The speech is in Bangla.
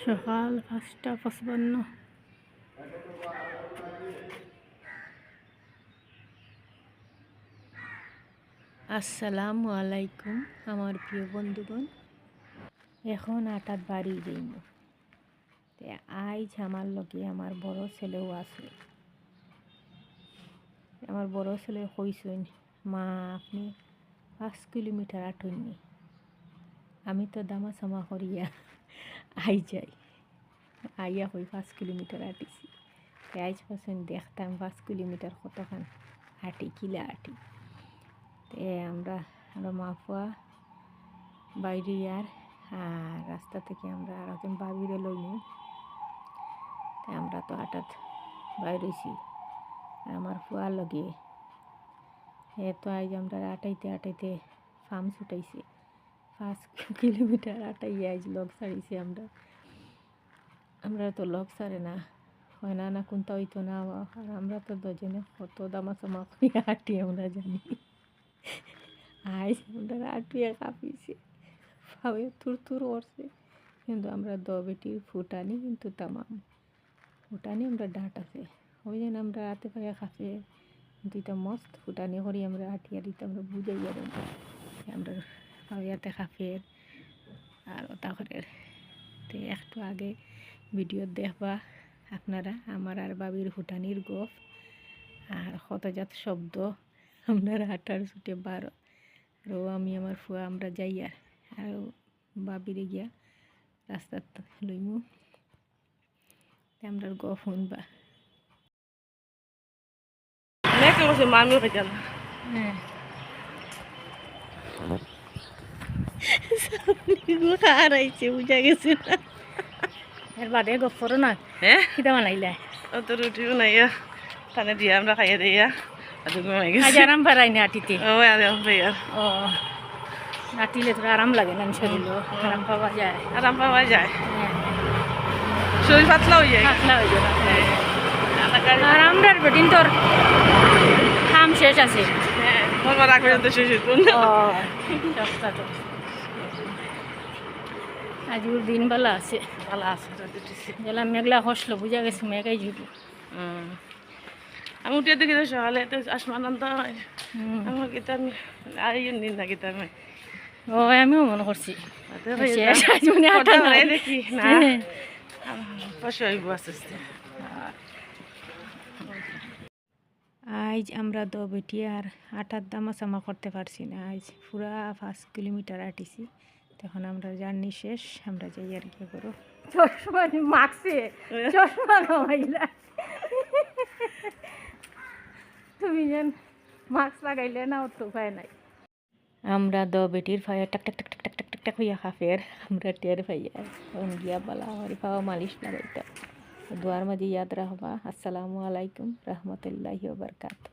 সকাল 5:55। আসসালামু আলাইকুম আমার প্রিয় বন্ধুগণ। এখন 8টার বাড়ি যাইব। আইজ আমার লগে আমার বড় ছেলেও আছে। আমার বড় ছেলে কইসইন, মা আপনি 5 কিলোমিটার আটুননি। আমি তো দামা সামা করিয়া যাই আইয়া হই 5 কিলোমিটার আটিছি। আইজ পছন্দ দেখতাম 5 কিলোমিটার কতখান হাঁটি কিলা হাঁটি। আমরা মা ফুয়া বাইরে আর রাস্তা থেকে আমরা আর একজন বাবিরে লইনি। আমরা তো হঠাৎ বাইরেছি আমার ফুয়ার লগে তো আজ আমরা আটাইতে ফার্ম ছুটাইছে 5 কিলোমিটার আটাইয়ে আজ লগ ছাড়িয়েছি। আমরা তো লগ ছাড়ে না হয় না কোনটা হইতো না। আর আমরা তো দুজনে কত দামা চামা করিয়া হাঁটি আমরা জানি। আইস আমরা আটুয়ে কাঁপিছে, ভাবে থুর করছে। কিন্তু আমরা বেটির ফুটানি কিন্তু তামাম ফুটানি আমরা ডাট আছে ওই জন্য আমরা রাতে পাইয়া কাঁপে। কিন্তু এটা মস্ত ফুটানি করি আমরা হাঁটিয়া দিতে আমরা বুঝাইয়া দেব আমরা পাইয়াতে কাঁপের আর ওটা করে। তো একটু আগে ভিডিও দেখবা আপনারা আমার আর বাবির ফুটানির গপ আর কতজাত শব্দ আমরা হাঁটার ছুটে 12 আর আমি আমার ফুয়া আমরা যাই আর বাবিরে গিয়া রাস্তার লইমু আমরা গপ শুনবা। মামিও খেতাম হারাইছে বুঝা গেছে না। এর বাদে গপ করো না। হ্যাঁ কিতা বানাইলা? অত রুটি বানাইয়া তানে দিয়া আমরা খাইয়া দিয়া আজ আরাম পারাই না আটিতে। আরাম পাইয়া ও আটিলে তোর আরাম লাগে না শরীর আরাম পাওয়া যায়। আরাম পাওয়া যায়, শরীর পাতলা হয়ে যায়। পাতলা হয়ে যায় আর আমরা বেদিন তোর কাম শেষ আছে। হ্যাঁ আমার রাগ পর্যন্ত শেষ হইত না। আজকের দিন ভালো আছে, ভালো আছে। গেলাম মেঘলা হসলো বুঝা গেছে মেঘাই যাব। আমি উঠে দেখি সকালে তো আসমান আনতে হয় আমার গীতা আমি আর নিন না গীতা আমি ও আমিও মনে করছি দেখি না পাশে হইব আস্তে আস্তে। আজ আমরা বেটি আর 8টার দামা চামা করতে পারছি না। আজ পুরা 5 কিলোমিটার আটিছি। তখন আমরা জার্নি শেষ, আমরা যাই আর কি করো চশমা মাখছে চশমা নামাইলা তুমি যেন মাস্ক লাগাইলে না ওর তো উপায় নাই। আমরা বেটির ফায়া টাক টাক টাক টাক টাক টাক টাক টাক হইয়া খাফের আমরা টের পাইয়া গিয়া বলা হরি পাওয়া মালিশ লাগাইতাম। দোয়ার মাঝে ইয়াদ রাখবা। আসসালামু আলাইকুম রহমতুল্লাহি ওয়া বারাকাতুহু।